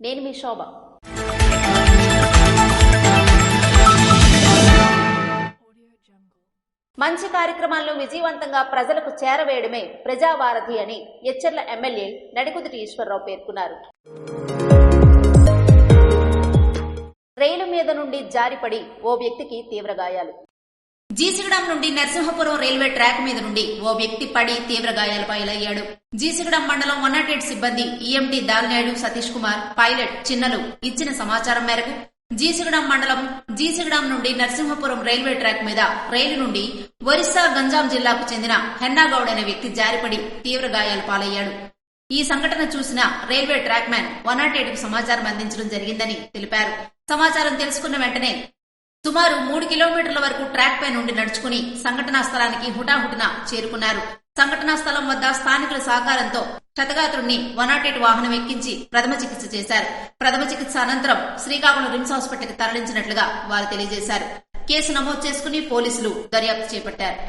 నేను మీ శోభ. మంచి కార్యక్రమాలను విజయవంతంగా ప్రజలకు చేరవేయడమే ప్రజావారధి అని ఎచ్చెర్ల ఎమ్మెల్యే నడికుదుటి ఈశ్వరరావు పేర్కొన్నారు. రైలు మీద నుండి జారిపడి ఓ వ్యక్తికి తీవ్ర గాయాలు. జీసిగడం నుండి నరసింహపురం రైల్వే ట్రాక్ మీద నుండి ఓ వ్యక్తి పడి తీవ్ర గాయాల పాలయ్యాడు. జీసిగడం మండలం 108 సిబ్బంది ఈఎంటీ దాల్నాయుడు సతీష్ కుమార్, పైలట్ చిన్నలు ఇచ్చిన సమాచారం మేరకు జీసిగడం మండలం జీసిగడం నుండి నరసింహపురం రైల్వే ట్రాక్ మీద రైలు నుండి ఒరిస్సా గంజాం జిల్లాకు చెందిన హెన్నాగౌడ్ అనే వ్యక్తి జారిపడి తీవ్ర గాయాల పాలయ్యాడు. ఈ సంఘటన చూసిన రైల్వే ట్రాక్ మ్యాన్ 108కు సమాచారం అందించడం జరిగిందని తెలిపారు. సమాచారం తెలుసుకున్న వెంటనే సుమారు 3 కిలోమీటర్ల వరకు ట్రాక్ పై నుండి నడుచుకుని సంఘటనా స్థలానికి హుటాహుటిన చేరుకున్నారు. సంఘటనా స్థలం వద్ద స్థానికుల సహకారంతో క్షతగాత్రుడిని 108 వాహనం ఎక్కించి ప్రథమ చికిత్స చేశారు. ప్రథమ చికిత్స అనంతరం శ్రీకాకుళం రిమ్స్ హాస్పిటల్కి తరలించినట్లుగా వారు తెలియజేశారు. కేసు నమోదు చేసుకుని పోలీసులు దర్యాప్తు చేపట్టారు.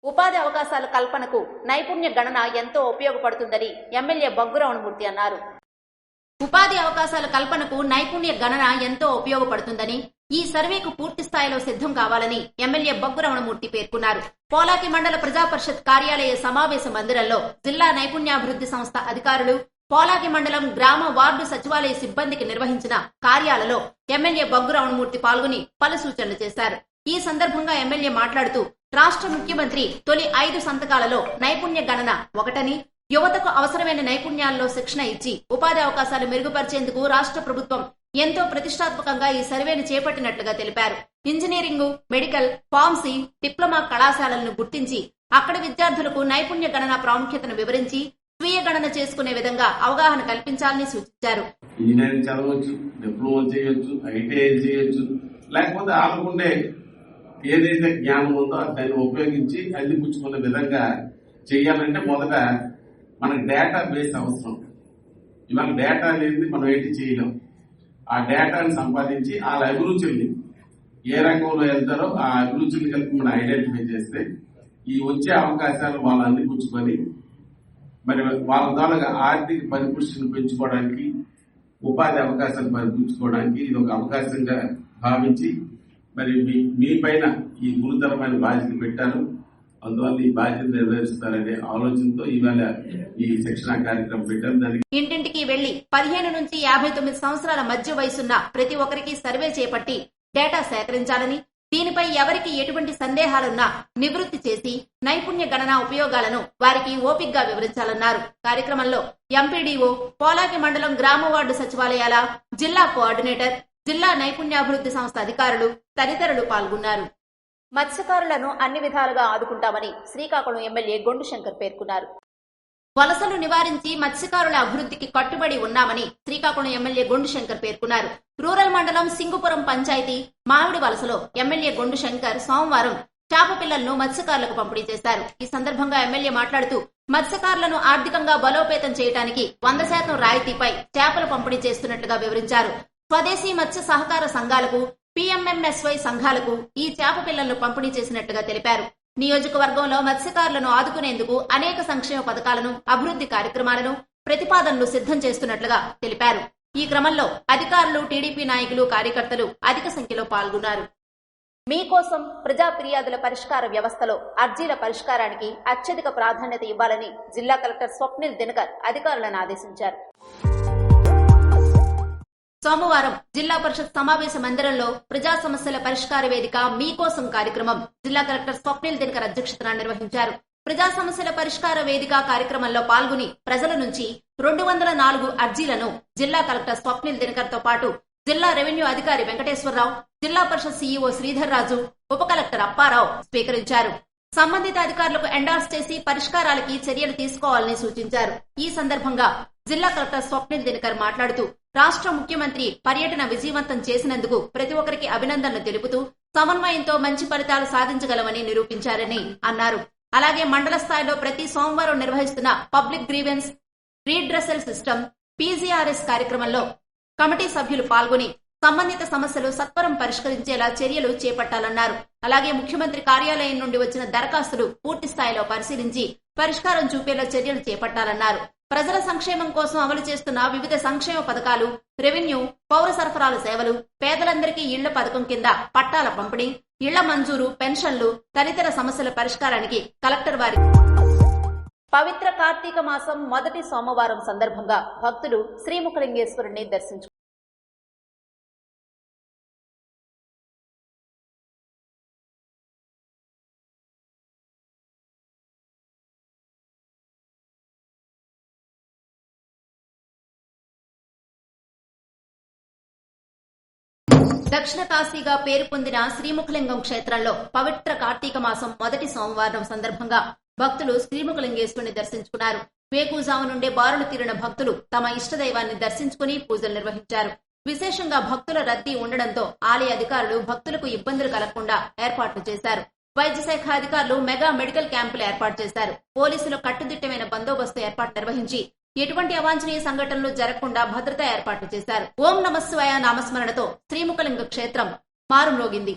ఉపాధి అవకాశాల కల్పనకు నైపుణ్య గణన ఎంతో ఉపయోగపడుతుందని ఎమ్మెల్యే బగ్గు రమణమూర్తి అన్నారు. ఉపాధి అవకాశాల కల్పనకు నైపుణ్య గణన ఎంతో ఉపయోగపడుతుందని, ఈ సర్వేకు పూర్తి స్థాయిలో సిద్ధం కావాలని ఎమ్మెల్యే బగ్గు రమణమూర్తి పేర్కొన్నారు. పోలాకి మండల ప్రజాపరిషత్ కార్యాలయ సమావేశ మందిరంలో జిల్లా నైపుణ్యాభివృద్ధి సంస్థ అధికారులు, పోలాకి మండలం గ్రామ వార్డు సచివాలయ సిబ్బందికి నిర్వహించిన కార్యాలలో ఎమ్మెల్యే బగ్గు రమణమూర్తి పాల్గొని పలు సూచనలు చేశారు. ఈ సందర్భంగా ఎమ్మెల్యే మాట్లాడుతూ రాష్ట్ర ముఖ్యమంత్రి తొలి 5 సంతకాలలో నైపుణ్య గణన ఒకటని, యువతకు అవసరమైన నైపుణ్యాల్లో శిక్షణ ఇచ్చి ఉపాధి అవకాశాలు మెరుగుపరిచేందుకు రాష్ట్ర ప్రభుత్వం ఎంతో ప్రతిష్టాత్మకంగా ఈ సర్వేను చేపట్టినట్లుగా తెలిపారు. ఇంజనీరింగ్, మెడికల్, ఫార్మసీ, డిప్లొమా కళాశాలలను గుర్తించి అక్కడి విద్యార్థులకు నైపుణ్య గణన ప్రాముఖ్యతను వివరించి స్వీయ గణన చేసుకునే విధంగా అవగాహన కల్పించాలని సూచించారు. ఇంజనీరింగ్ చదవచ్చు, డిప్లొమా చేయొచ్చు, ఐటీఐ చేయొచ్చు, లేకపోతే ఆడుకుండే ఏదైతే జ్ఞానం ఉందో దాన్ని ఉపయోగించి అందిపుచ్చుకునే విధంగా చేయాలంటే మొదట మనకు డేటా బేస్ అవసరం. ఇవాళ డేటా అనేది మనం ఏంటి చేయలేం. ఆ డేటాని సంపాదించి వాళ్ళ అభిరుచుల్ని ఏ రంగంలో వెళ్తారో ఆ అభిరుచుల్ని కలిపి మనం ఐడెంటిఫై చేస్తే ఈ వచ్చే అవకాశాలు వాళ్ళు అందిపుచ్చుకొని మరి వాళ్ళ ద్వారా ఆర్థిక పరిపుష్టిని పెంచుకోవడానికి, ఉపాధి అవకాశాలు పరిపుచ్చుకోవడానికి ఇది ఒక అవకాశంగా భావించి మరి మీ పైన ఈ గురుతరమైన బాధ్యత పెట్టారు. అందువల్ల ఈ బాధ్యత నెరవేరుస్తారనే ఆలోచనతో ఇవాళ ఈ శిక్షణ కార్యక్రమం పెట్టారు. దానికి ఇంటింటికి వెళ్లి 15 నుంచి 59 సంవత్సరాల మధ్య వయసున్న ప్రతి ఒక్కరికి సర్వే చేపట్టి డేటా సేకరించాలని, దీనిపై ఎవరికి ఎటువంటి సందేహాలున్నా నివృత్తి చేసి నైపుణ్య గణన ఉపయోగాలను వారికి ఓపిగ్గా వివరించాలన్నారు. కార్యక్రమంలో ఎంపీడీఓ, పోలాకి మండలం గ్రామ వార్డు సచివాలయాల జిల్లా కోఆర్డినేటర్, జిల్లా నైపుణ్యాభివృద్ధి సంస్థ అధికారులు తదితరులు పాల్గొన్నారు. మత్స్యకారులను అన్ని విధాలుగా ఆదుకుంటామని శ్రీకాకుళం ఎమ్మెల్యే గొండు శంకర్ పేర్కొన్నారు. వలసలు నివారించి మత్స్యకారుల అభివృద్ధికి కట్టుబడి ఉన్నామని శ్రీకాకుళం ఎమ్మెల్యే గొండు శంకర్ పేర్కొన్నారు. రూరల్ మండలం సింగుపురం పంచాయతీ మామిడి వలసలో ఎమ్మెల్యే గొండు శంకర్ సోమవారం చేప పిల్లలను మత్స్యకారులకు పంపిణీ చేశారు. ఈ సందర్భంగా ఎమ్మెల్యే మాట్లాడుతూ మత్స్యకారులను ఆర్థికంగా బలోపేతం చేయడానికి 100% రాయితీపై చేపలు పంపిణీ చేస్తున్నట్లుగా వివరించారు. స్వదేశీ మత్స్య సహకార సంఘాలకు, పిఎంఎంఎస్వై సంఘాలకు ఈ చేప పిల్లలను పంపిణీ చేసినట్లుగా తెలిపారు. నియోజకవర్గంలో మత్స్యకారులను ఆదుకునేందుకు అనేక సంక్షేమ పథకాలను, అభివృద్ధి కార్యక్రమాలను, ప్రతిపాదనలు సిద్ధం చేస్తున్నట్లుగా తెలిపారు. ఈ క్రమంలో అధికారులు, టీడీపీ నాయకులు, కార్యకర్తలు అధిక సంఖ్యలో పాల్గొన్నారు. మీకోసం ప్రజా ఫిర్యాదుల పరిష్కార వ్యవస్థలో అర్జీల పరిష్కారానికి అత్యధిక ప్రాధాన్యత ఇవ్వాలని జిల్లా కలెక్టర్ స్వప్నిల్ దినకర్ అధికారులను ఆదేశించారు. సోమవారం జిల్లా పరిషత్ సమావేశ మందిరంలో ప్రజా సమస్యల పరిష్కార వేదిక మీకోసం కార్యక్రమం జిల్లా కలెక్టర్ స్వప్నిల్ దినకర్ అధ్యక్షతన నిర్వహించారు. ప్రజా సమస్యల పరిష్కార వేదిక కార్యక్రమంలో పాల్గొని ప్రజల నుంచి 204 అర్జీలను జిల్లా కలెక్టర్ స్వప్నిల్ దినకర్ తో పాటు జిల్లా రెవెన్యూ అధికారి వెంకటేశ్వరరావు, జిల్లా పరిషత్ సీఈఓ శ్రీధర్ రాజు, ఉప కలెక్టర్ అప్పారావు స్వీకరించారు. సంబంధిత అధికారులకు ఎండార్స్ చేసి పరిష్కారాలకి చర్యలు తీసుకోవాలని సూచించారు. ఈ సందర్భంగా జిల్లా కలెక్టర్ స్వప్నిల్ దినకర్ మాట్లాడుతూ రాష్ట్ర ముఖ్యమంత్రి పర్యటన విజయవంతం చేసినందుకు ప్రతి ఒక్కరికి అభినందనలు తెలుపుతూ సమన్వయంతో మంచి ఫలితాలు సాధించగలమని నిరూపించారని అన్నారు. అలాగే మండల స్థాయిలో ప్రతి సోమవారం నిర్వహిస్తున్న public grievance redressal system PGRS కార్యక్రమంలో కమిటీ సభ్యులు పాల్గొని సంబంధిత సమస్యలు సత్వరం పరిష్కరించేలా చర్యలు చేపట్టాలన్నారు. అలాగే ముఖ్యమంత్రి కార్యాలయం నుండి వచ్చిన దరఖాస్తులు పూర్తి స్థాయిలో పరిశీలించి పరిష్కారం చూపేలా చర్యలు చేపట్టాలన్నారు. ప్రజల సంక్షేమం కోసం అమలు చేస్తున్న వివిధ సంక్షేమ పథకాలు, రెవెన్యూ, పౌర సరఫరాల సేవలు, పేదలందరికీ ఇళ్ల పథకం కింద పట్టాల పంపిణీ, ఇళ్ల మంజూరు, పెన్షన్లు తదితర సమస్యల పరిష్కారానికి కలెక్టర్ వారి పవిత్ర కార్తీక మాసం మొదటి సోమవారం సందర్భంగా భక్తులు శ్రీముఖలింగేశ్వరుని దర్శించుకున్నారు. దక్షిణ కాశీగా పేరు పొందిన శ్రీముఖలింగం క్షేత్రంలో పవిత్ర కార్తీక మాసం మొదటి సోమవారం సందర్భంగా భక్తులు శ్రీముఖలింగేశ్వరుని దర్శించుకున్నారు. వేకుజాము నుండే బారులు తీరిన భక్తులు తమ ఇష్టదైవాన్ని దర్శించుకుని పూజలు నిర్వహించారు. విశేషంగా భక్తుల రద్దీ ఉండడంతో ఆలయ అధికారులు భక్తులకు ఇబ్బందులు కలగకుండా ఏర్పాట్లు చేశారు. వైద్య శాఖ అధికారులు మెగా మెడికల్ క్యాంపులు ఏర్పాటు చేశారు. పోలీసులు కట్టుదిట్టమైన బందోబస్తు ఏర్పాటు నిర్వహించి ఎటువంటి అవాంఛనీయ సంఘటనలు జరగకుండా భద్రతా ఏర్పాట్లు చేశారు. ఓం నమఃశివాయ నామస్మరణతో శ్రీముఖలింగ క్షేత్రం మారుమ్రోగింది.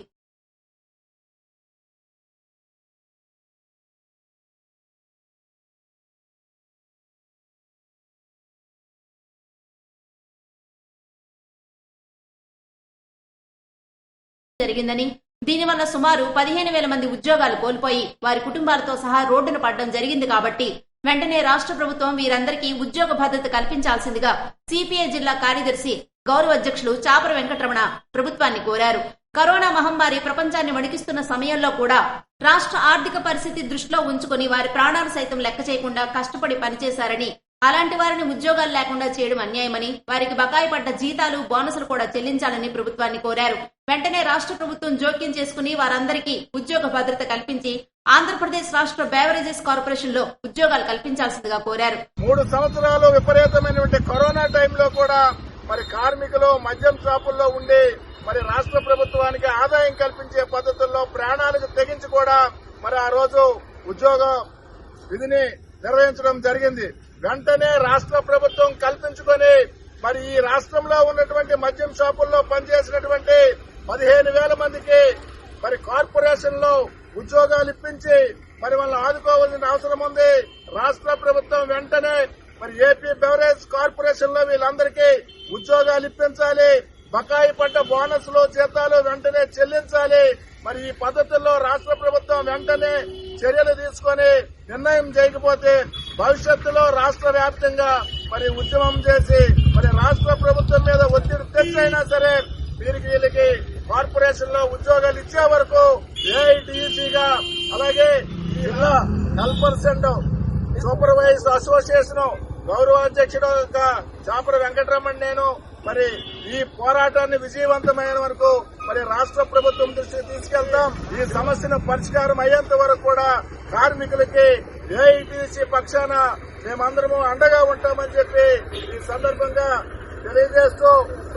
జరిగిందని, దీనివల్ల సుమారు 15,000 మంది ఉద్యోగాలు కోల్పోయి వారి కుటుంబాలతో సహా రోడ్డున పడడం జరిగింది. కాబట్టి వెంటనే రాష్ట్ర ప్రభుత్వం వీరందరికీ ఉద్యోగ భద్రత కల్పించాల్సిందిగా సిపిఐ జిల్లా కార్యదర్శి గౌరవ అధ్యక్షులు చాపర వెంకటరమణ ప్రభుత్వాన్ని కోరారు. కరోనా మహమ్మారి ప్రపంచాన్ని వణికిస్తున్న సమయంలో కూడా రాష్ట్ర ఆర్థిక పరిస్థితి దృష్టిలో ఉంచుకుని వారి ప్రాణాలు సైతం లెక్క చేయకుండా కష్టపడి పనిచేశారని, అలాంటి వారిని ఉద్యోగాలు లేకుండా చేయడం అన్యాయమని, వారికి బకాయి పడ్డ జీతాలు, బోనసులు కూడా చెల్లించాలని ప్రభుత్వాన్ని కోరారు. వెంటనే రాష్ట్ర ప్రభుత్వం జోక్యం చేసుకుని వారందరికీ ఉద్యోగ భద్రత కల్పించి ఆంధ్రప్రదేశ్ రాష్ట్ర బేవరేజెస్ కార్పొరేషన్ లో ఉద్యోగాలు కల్పించాల్సిందిగా కోరారు. 3 సంవత్సరాలు విపరీతమైనటువంటి కరోనా టైంలో కూడా మరి కార్మికులు మద్యం షాపుల్లో ఉండి మరి రాష్ట్ర ప్రభుత్వానికి ఆదాయం కల్పించే పద్ధతుల్లో ప్రాణాలకు తెగించి కూడా మరి ఆ రోజు ఉద్యోగ విధిని నిర్వహించడం జరిగింది. వెంటనే రాష్ట్ర ప్రభుత్వం కల్పించుకొని మరి ఈ రాష్ట్రంలో ఉన్నటువంటి మద్యం షాపుల్లో పనిచేసినటువంటి 15,000 మందికి మరి కార్పొరేషన్ లో ఉద్యోగాలు ఇప్పించి మరి వాళ్ళని ఆదుకోవాల్సిన అవసరం ఉంది. రాష్ట్ర ప్రభుత్వం వెంటనే మరి ఏపీ బెవరేజ్ కార్పొరేషన్ లో వీళ్ళందరికీ ఉద్యోగాలు ఇప్పించాలి. బకాయి పడ్డ బోనస్లు, జీతాలు వెంటనే చెల్లించాలి. మరి ఈ పద్ధతుల్లో రాష్ట్ర ప్రభుత్వం వెంటనే చర్యలు తీసుకొని నిర్ణయం చేయకపోతే భవిష్యత్తులో రాష్ట్ర వ్యాప్తంగా మరి ఉద్యమం చేసి మరి రాష్ట్ర ప్రభుత్వం మీద ఒత్తిడి తెచ్చైనా సరే వీళ్ళకి కార్పొరేషన్ లో ఉద్యోగాలు ఇచ్చే వరకు ఏఐటీయూసీగా అలాగే జిల్లా హెల్పర్స్ సూపర్వైజ్ అసోసియేషన్ గౌరవ అధ్యక్షుడుగా చాపర వెంకటరమణ నేను మరి ఈ పోరాటాన్ని విజయవంతమైన వరకు మరి రాష్ట్ర ప్రభుత్వం దృష్టికి తీసుకెళ్తాం. ఈ సమస్యను పరిష్కారం అయ్యేంత వరకు కూడా కార్మికులకి ఏఐటీసీ పక్షాన మేమందరము అండగా ఉంటామని చెప్పి ఈ సందర్భంగా తెలియజేస్తూ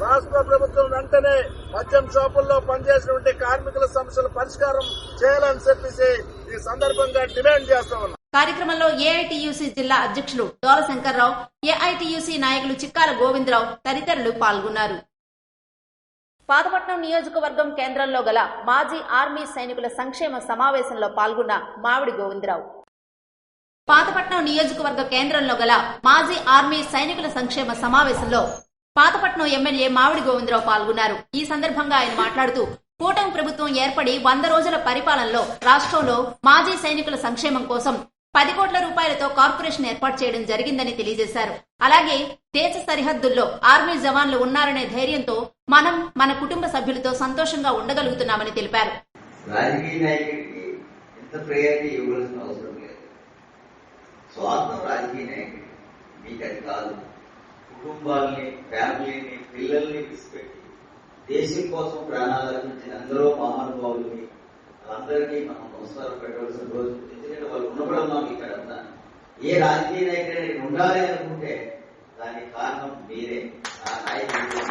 రాష్ట్ర ప్రభుత్వం వెంటనే మద్యం షాపుల్లో పనిచేసినటువంటి కార్మికుల సమస్యల పరిష్కారం చేయాలని చెప్పేసి ఈ సందర్భంగా డిమాండ్ చేస్తా ఉన్నాం. కార్యక్రమంలో ఏఐటీయూసీ జిల్లా అధ్యక్షులు దోల శంకర్రావు, ఏఐటీయూసీ నాయకులు చిక్కాల గోవిందరావు తదితరులు పాల్గొన్నారు. పాతపట్నం నియోజకవర్గం కేంద్రంలో గల మాజీ ఆర్మీ సైనికుల సంక్షేమ సమావేశంలో పాల్గొన్న మామిడి గోవిందరావు. పాతపట్నం నియోజకవర్గ కేంద్రంలో గల మాజీ ఆర్మీ సైనికుల సంక్షేమ సమావేశంలో పాతపట్నం ఎమ్మెల్యే మామిడి గోవిందరావు పాల్గొన్నారు. ఈ సందర్భంగా ఆయన మాట్లాడుతూ కూటమి ప్రభుత్వం ఏర్పడి 100 రోజుల పరిపాలనలో రాష్ట్రంలో మాజీ సైనికుల సంక్షేమం కోసం 10 కోట్ల రూపాయలతో కార్పొరేషన్ ఏర్పాటు చేయడం జరిగిందని తెలియజేశారు. అలాగే దేశ సరిహద్దుల్లో ఆర్మీ జవాన్లు ఉన్నారనే ధైర్యంతో మనం మన కుటుంబ సభ్యులతో సంతోషంగా ఉండగలుగుతున్నామని తెలిపారు. రాజకీయ నాయకుడికి ఎంత ప్రయారిటీ ఇవ్వాల్సిన అవసరం లేదు. స్వార్థం రాజకీయ నాయకుడి మీకు అది కాదు. కుటుంబాలని, ఫ్యామిలీని, పిల్లల్ని విడిచిపెట్టి దేశం కోసం ప్రాణాలు అర్పించిన ఎందరో మహానుభావుల్ని వాళ్ళందరికీ మనం నమస్కారం పెట్టవలసిన రోజు. ఎందుకంటే వాళ్ళు ఉన్నప్పుడు ఇక్కడ ఉన్నాను. ఏ రాజకీయ నాయకుడు ఉండాలి అనుకుంటే దానికి కారణం మీరే. ఆ నాయకుడు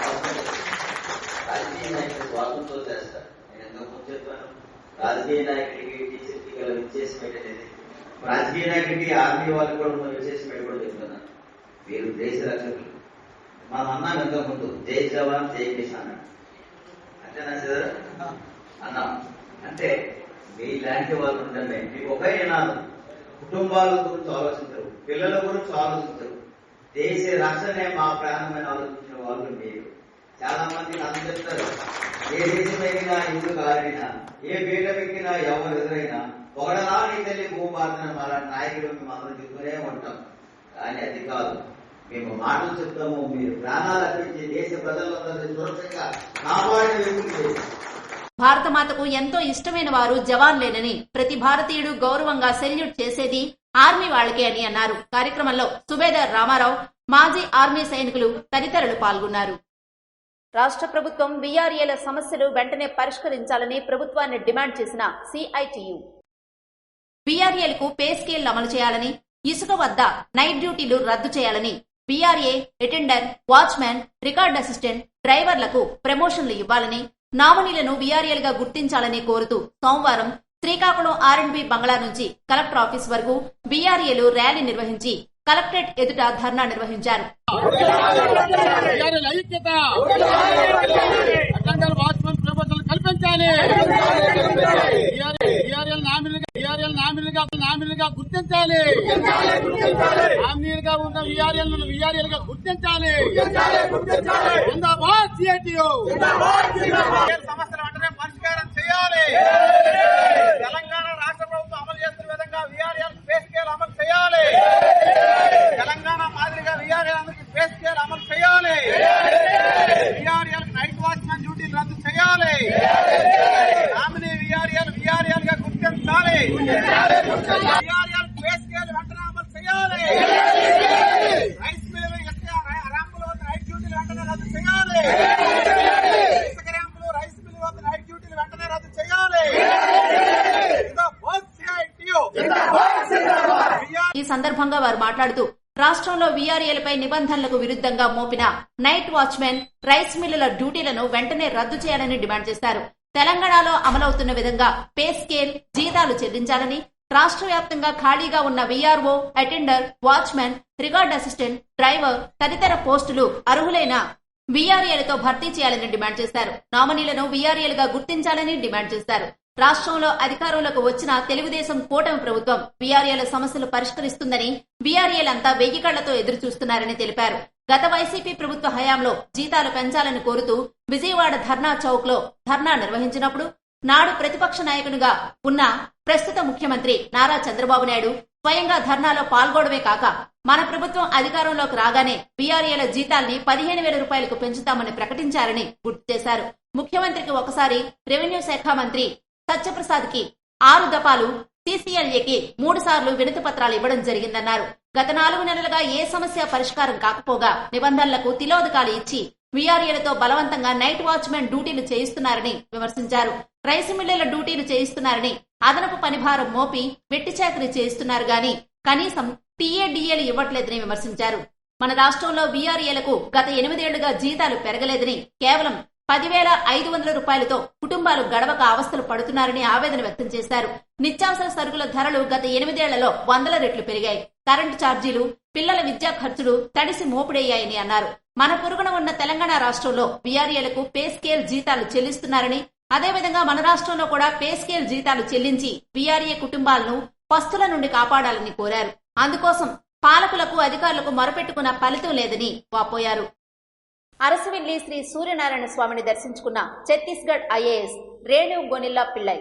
రాజకీయ నాయకుడు స్వాతంతో చేస్తారు. నేను ఎంతకుముందు చెప్పాను, రాజకీయ నాయకుడికి టీచర్కి గల విచ్చేసి పెట్టలేదు. రాజకీయ నాయకుడికి ఆర్మీ వాళ్ళు కూడా ఉన్న విచ్చేసి పెట్టి కూడా చెప్తున్నాను. మీరు దేశ రక్షకులు. మనం అన్నాం ఎంతకుముందు, జై జవాన్ జై కిసాన్ అంతేనా సార్ అన్నాం. అంటే మీలాంటి వాళ్ళు ఉండండి. మీకు ఒకే నినాదం, కుటుంబాల గురించి ఆలోచించరు, పిల్లల గురించి ఆలోచించరు, దేశ రక్షణే మా ప్రాణమైన ఆలోచించిన వాళ్ళు మీరు. చాలా మంది నాకు చెప్తారు, ఏ దేశమైనా ఇల్లు కారినా, ఏ బీట ఎక్కినా, ఎవరు ఎదురైనా ఒకడలా నీ తల్లి భూపార్తన అలాంటి నాయకులు మేము అందరం చెప్తూనే ఉంటాం. కానీ అది కాదు, మేము మాటలు చెప్తాము, మీరు ప్రాణాలు అర్పించి దేశ ప్రజలందరినీ సురక్షంగా కాపాడే వ్యక్తులు. భారతమాతకు ఎంతో ఇష్టమైన వారు జవాన్లేనని, ప్రతి భారతీయుడు గౌరవంగా సెల్యూట్ చేసేది ఆర్మీ వాళ్లకే అని అన్నారు. కార్యక్రమంలో సుబేదార్ రామారావు, మాజీ ఆర్మీ సైనికులు తదితరులు పాల్గొన్నారు. రాష్ట్ర ప్రభుత్వం వీఆర్ఏల సమస్యలు వెంటనే పరిష్కరించాలని ప్రభుత్వాన్ని డిమాండ్ చేసిన సిఐటియు వీఆర్ఏలకు పే స్కేల్ అమలు చేయాలని, ఇసుక వద్ద నైట్ డ్యూటీలు రద్దు చేయాలని, VRA, attender, watchman, record assistant, డ్రైవర్లకు ప్రమోషన్లు ఇవ్వాలని, నామినీలను వీఆర్ఏలుగా గుర్తించాలని కోరుతూ సోమవారం శ్రీకాకుళం ఆర్ఎండ్బి బంగ్లా నుంచి కలెక్టర్ ఆఫీస్ వరకు వీఆర్ఏలు ర్యాలీ నిర్వహించి కలెక్టరేట్ ఎదుట ధర్నా నిర్వహించారు. గుర్తించాలి, హామీలుగా ఉన్న వీఆర్ఎల్గా గుర్తించాలి. జిందాబాద్ సిఐటియు. సమస్యలు వెంటనే పరిష్కారం చేయాలి. తెలంగాణ రాష్ట్ర ప్రభుత్వం అమలు చేస్తున్న విధంగా వీఆర్ఎల్ పే స్కేల్ అమలు చేయాలి. తెలంగాణ మాదిరిగా వీఆర్ఎల్ అందరికీ పే స్కేల్ అమలు చేయాలి. వీఆర్ఎల్ నైట్ వాచ్మెన్ డ్యూటీలు రద్దు చేయాలి. నామినీ వీఆర్ఎల్ గా గుర్తించాలి. వీఆర్ఎల్ పే స్కేల్ వెంటనే అమలు చేయాలి. రైస్ మిల్లు, ర్యాంపుల వద్ద నైట్ డ్యూటీలు వెంటనే రద్దు చేయాలి. ఇసుక ర్యాంపులు, రైస్ మిల్లు వద్ద నైట్ డ్యూటీలు వెంటనే రద్దు చేయాలి. ఈ సందర్భంగా వారు మాట్లాడుతూ రాష్ట్రంలో వీఆర్ఏలపై నిబంధనలకు విరుద్ధంగా మోపిన నైట్ వాచ్మెన్, రైస్ మిల్లుల డ్యూటీలను వెంటనే రద్దు చేయాలని డిమాండ్ చేశారు. తెలంగాణలో అమలవుతున్న విధంగా పే స్కేల్, జీతాలు చెల్లించాలని, రాష్ట్ర వ్యాప్తంగా ఖాళీగా ఉన్న VRO, attender, watchman, record assistant, driver తదితర పోస్టులు అర్హులైన వీఆర్ఏలతో భర్తీ చేయాలని డిమాండ్ చేశారు. నామినీలను వీఆర్ఏలుగా గుర్తించాలని డిమాండ్ చేశారు. రాష్ట్రంలో అధికారంలోకి వచ్చిన తెలుగుదేశం కూటమి ప్రభుత్వం వీఆర్ఏల సమస్యలు పరిష్కరిస్తుందని, వీఆర్ఏలంతా వెయ్యి కళ్లతో ఎదురు చూస్తున్నారని తెలిపారు. గత వైసీపీ ప్రభుత్వ హయాంలో జీతాలు పెంచాలని కోరుతూ విజయవాడ ధర్నా చౌక్ లో ధర్నా నిర్వహించినప్పుడు నాడు ప్రతిపక్ష నాయకునిగా ఉన్న ప్రస్తుత ముఖ్యమంత్రి నారా చంద్రబాబు నాయుడు స్వయంగా ధర్నాలో పాల్గొనడమే కాక మన ప్రభుత్వం అధికారంలోకి రాగానే వీఆర్ఏల జీతాల్ని 15,000 రూపాయలకు పెంచుతామని ప్రకటించారని గుర్తు చేశారు. ముఖ్యమంత్రికి ఒకసారి, రెవెన్యూ శాఖ మంత్రి సత్యప్రసాద్ కి 6 దఫాలు, సీసీఎల్ఏకి 3 సార్లు వినతి పత్రాలు ఇవ్వడం జరిగిందన్నారు. గత 4 నెలలుగా ఏ సమస్య పరిష్కారం కాకపోగా నిబంధనలకు తిలోదకాలు ఇచ్చి వీఆర్ఏలతో బలవంతంగా నైట్ వాచ్మెన్ డ్యూటీలు చేయిస్తున్నారని విమర్శించారు. రైస్ మిల్లుల డ్యూటీలు చేయిస్తున్నారని, అదనపు పనిభారం మోపి వెట్టి చాకరీ చేయిస్తున్నారు గాని కనీసం టీఏడీఏలు ఇవ్వట్లేదని విమర్శించారు. మన రాష్ట్రంలో వీఆర్ఏలకు గత 8 ఏళ్లుగా జీతాలు పెరగలేదని, కేవలం 10,500 రూపాయలతో కుటుంబాలు గడవక అవస్థలు పడుతున్నారని ఆవేదన వ్యక్తం చేశారు. నిత్యావసర సరుకుల ధరలు గత 8 ఏళ్లలో 100 రెట్లు పెరిగాయి. కరెంటు ఛార్జీలు, పిల్లల విద్యా ఖర్చులు తడిసి మోపుడయ్యాయని అన్నారు. మన పొరుగున ఉన్న తెలంగాణ రాష్ట్రంలో వీఆర్ఏలకు పే స్కేల్ జీతాలు చెల్లిస్తున్నారని, అదేవిధంగా మన రాష్ట్రంలో కూడా పే స్కేల్ జీతాలు చెల్లించి వీఆర్ఏ కుటుంబాలను పస్తుల నుండి కాపాడాలని కోరారు. అందుకోసం పాలకులకు, అధికారులకు మొరపెట్టుకున్న ఫలితం లేదని వాపోయారు. అరసవిల్లి శ్రీ సూర్యనారాయణ స్వామిని దర్శించుకున్న ఛత్తీస్గఢ్ ఐఏఎస్ రేణు గొనిల్లా పిల్లై.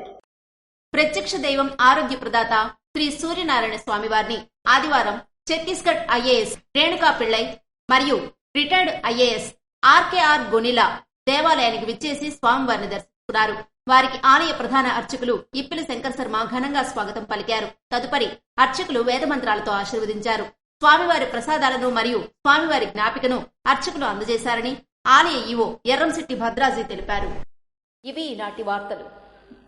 ప్రత్యక్ష దైవం, ఆరోగ్య ప్రదాత శ్రీ సూర్యనారాయణ స్వామి వారిని ఆదివారం ఛత్తీస్గఢ్ ఐఏఎస్ రేణుకా పిల్లై మరియు రిటైర్డ్ ఐఏఎస్ ఆర్కేఆర్ గొనిలా దేవాలయానికి విచ్చేసి స్వామివారిని దర్శించుకున్నారు. వారికి ఆలయ ప్రధాన అర్చకులు ఇప్పిలి శంకర్ శర్మ ఘనంగా స్వాగతం పలికారు. తదుపరి అర్చకులు వేదమంత్రాలతో ఆశీర్వదించారు. స్వామివారి ప్రసాదాలను మరియు స్వామివారి జ్ఞాపికను అర్చకులు అందజేశారని ఆలయ ఈవో ఎర్రంశెట్టి భద్రాజీ తెలిపారు. ఇవి ఈనాటి వార్తలు.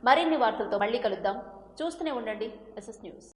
మరిన్ని వార్తలతో మళ్లీ కలుద్దాం. చూస్తూనే ఉండండి SS న్యూస్.